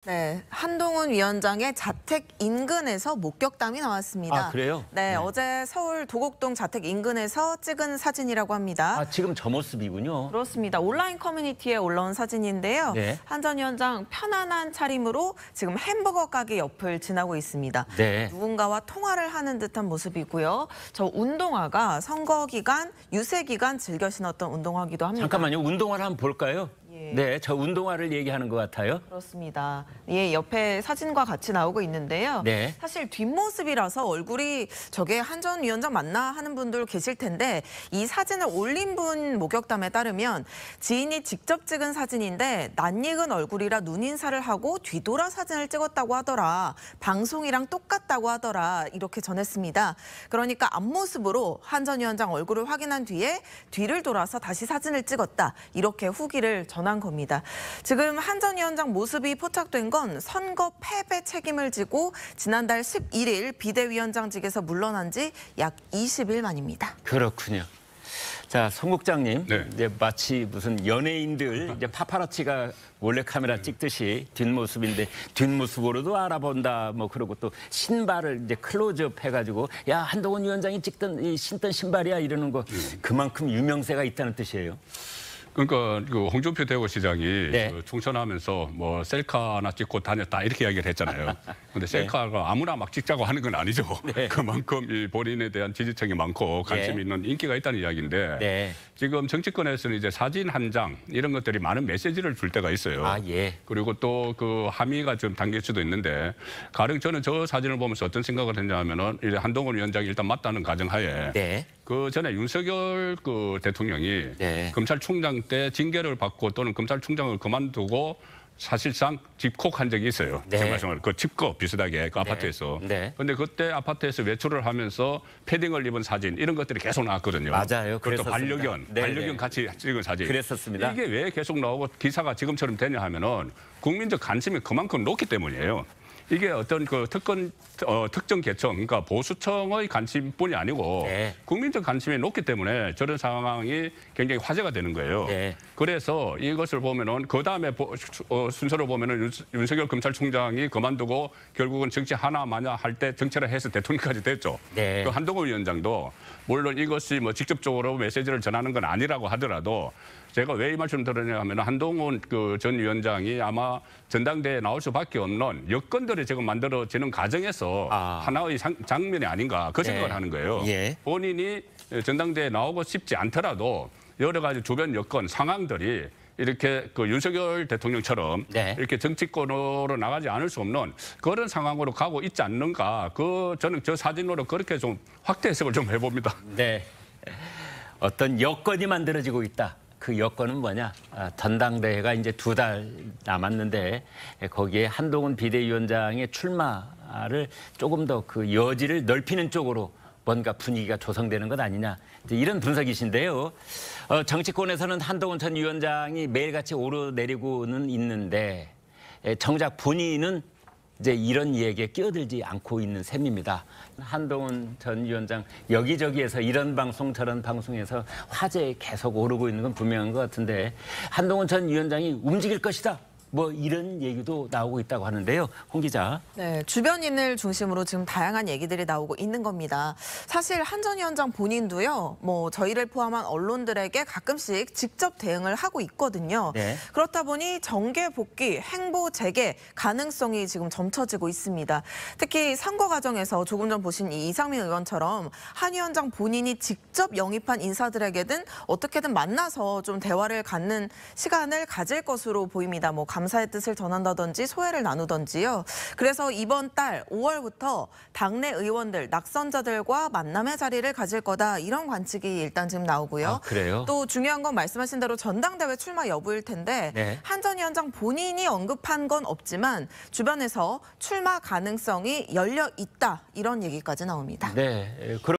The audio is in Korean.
네, 한동훈 위원장의 자택 인근에서 목격담이 나왔습니다. 아, 그래요? 네, 어제 서울 도곡동 자택 인근에서 찍은 사진이라고 합니다. 아, 지금 저 모습이군요. 그렇습니다. 온라인 커뮤니티에 올라온 사진인데요. 네. 한 전 위원장 편안한 차림으로 지금 햄버거 가게 옆을 지나고 있습니다. 네. 누군가와 통화를 하는 듯한 모습이고요. 저 운동화가 선거 기간, 유세 기간 즐겨 신었던 운동화기도 합니다. 잠깐만요. 운동화를 한번 볼까요? 예. 네, 저 운동화를 얘기하는 것 같아요. 그렇습니다. 예, 옆에 사진과 같이 나오고 있는데요. 네. 사실 뒷모습이라서 얼굴이 저게 한 전 위원장 맞나 하는 분들 계실 텐데 이 사진을 올린 분 목격담에 따르면 지인이 직접 찍은 사진인데 낯익은 얼굴이라 눈인사를 하고 뒤돌아 사진을 찍었다고 하더라. 방송이랑 똑같다고 하더라. 이렇게 전했습니다. 그러니까 앞모습으로 한 전 위원장 얼굴을 확인한 뒤에 뒤를 돌아서 다시 사진을 찍었다. 이렇게 후기를 전한 겁니다. 지금 한 전 위원장 모습이 포착된 건 선거 패배 책임을 지고 지난달 11일 비대위원장직에서 물러난 지 약 20일 만입니다. 그렇군요. 자, 송 국장님, 네. 이제 마치 무슨 연예인들 이제 파파라치가 몰래 카메라 찍듯이 뒷모습인데 뒷모습으로도 알아본다. 뭐 그러고 또 신발을 이제 클로즈업 해가지고 야, 한동훈 위원장이 신던 신발이야 이러는 거 그만큼 유명세가 있다는 뜻이에요. 그러니까 그 홍준표 대구시장이 네. 그 총선하면서 뭐 셀카 하나 찍고 다녔다 이렇게 이야기를 했잖아요. 근데 셀카가 아무나 막 찍자고 하는 건 아니죠. 네. 그만큼 이 본인에 대한 지지층이 많고 관심이 네. 있는 인기가 있다는 이야기인데 네. 지금 정치권에서는 이제 사진 한 장 이런 것들이 많은 메시지를 줄 때가 있어요. 아, 예. 그리고 또 그 함의가 좀 담길 수도 있는데 가령 저는 저 사진을 보면서 어떤 생각을 했냐면은 이제 한동훈 위원장이 일단 맞다는 가정하에 네. 그 전에 윤석열 그 대통령이 네. 검찰총장 때 징계를 받고 또는 검찰총장을 그만두고 사실상 집콕한 적이 있어요. 네. 생활생활 그 집거 비슷하게 그 아파트에서. 네. 그런데 그때 아파트에서 외출을 하면서 패딩을 입은 사진 이런 것들이 계속 나왔거든요. 맞아요. 그것도 그랬었습니다. 반려견, 네, 반려견 네. 같이 찍은 사진. 그랬었습니다. 이게 왜 계속 나오고 기사가 지금처럼 되냐 하면은 국민적 관심이 그만큼 높기 때문이에요. 이게 어떤 그 특정 계층, 그러니까 보수층의 관심뿐이 아니고 네. 국민적 관심이 높기 때문에 저런 상황이 굉장히 화제가 되는 거예요. 네. 그래서 이것을 보면은 그 다음에 순서로 보면은 윤석열 검찰총장이 그만두고 결국은 정치 하나 마냐 할 때 정치를 해서 대통령까지 됐죠. 네. 그 한동훈 위원장도 물론 이것이 뭐 직접적으로 메시지를 전하는 건 아니라고 하더라도 제가 왜 이 말씀 드리냐 하면 한동훈 그 전 위원장이 아마 전당대회에 나올 수밖에 없는 여건들이 지금 만들어지는 과정에서 하나의 장면이 아닌가 그 생각을 네. 하는 거예요. 예. 본인이 전당대회에 나오고 싶지 않더라도 여러 가지 주변 여건 상황들이 이렇게 그 윤석열 대통령처럼 네. 이렇게 정치권으로 나가지 않을 수 없는 그런 상황으로 가고 있지 않는가. 저는 저 사진으로 그렇게 좀 확대 해석을 좀 해봅니다. 네. 어떤 여건이 만들어지고 있다. 그 여건은 뭐냐? 전당대회가 이제 2달 남았는데 거기에 한동훈 비대위원장의 출마를 조금 더 그 여지를 넓히는 쪽으로 뭔가 분위기가 조성되는 것 아니냐. 이런 분석이신데요. 정치권에서는 한동훈 전 위원장이 매일같이 오르내리고는 있는데 정작 본인은 이제 이런 얘기에 끼어들지 않고 있는 셈입니다. 한동훈 전 위원장 여기저기에서 이런 방송 저런 방송에서 화제에 계속 오르고 있는 건 분명한 것 같은데 한동훈 전 위원장이 움직일 것이다. 뭐 이런 얘기도 나오고 있다고 하는데요. 홍 기자. 네, 주변인을 중심으로 지금 다양한 얘기들이 나오고 있는 겁니다. 사실 한 전 위원장 본인도요, 뭐 저희를 포함한 언론들에게 가끔씩 직접 대응을 하고 있거든요. 네. 그렇다 보니 정계 복귀, 행보 재개 가능성이 지금 점쳐지고 있습니다. 특히 선거 과정에서 조금 전 보신 이 이상민 의원처럼 한 위원장 본인이 직접 영입한 인사들에게는 어떻게든 만나서 좀 대화를 갖는 시간을 가질 것으로 보입니다. 뭐 감사의 뜻을 전한다든지 소회를 나누던지요. 그래서 이번 달 5월부터 당내 의원들, 낙선자들과 만남의 자리를 가질 거다. 이런 관측이 일단 지금 나오고요. 아, 그래요? 또 중요한 건 말씀하신 대로 전당대회 출마 여부일 텐데 네. 한 전 위원장 본인이 언급한 건 없지만 주변에서 출마 가능성이 열려 있다. 이런 얘기까지 나옵니다. 네.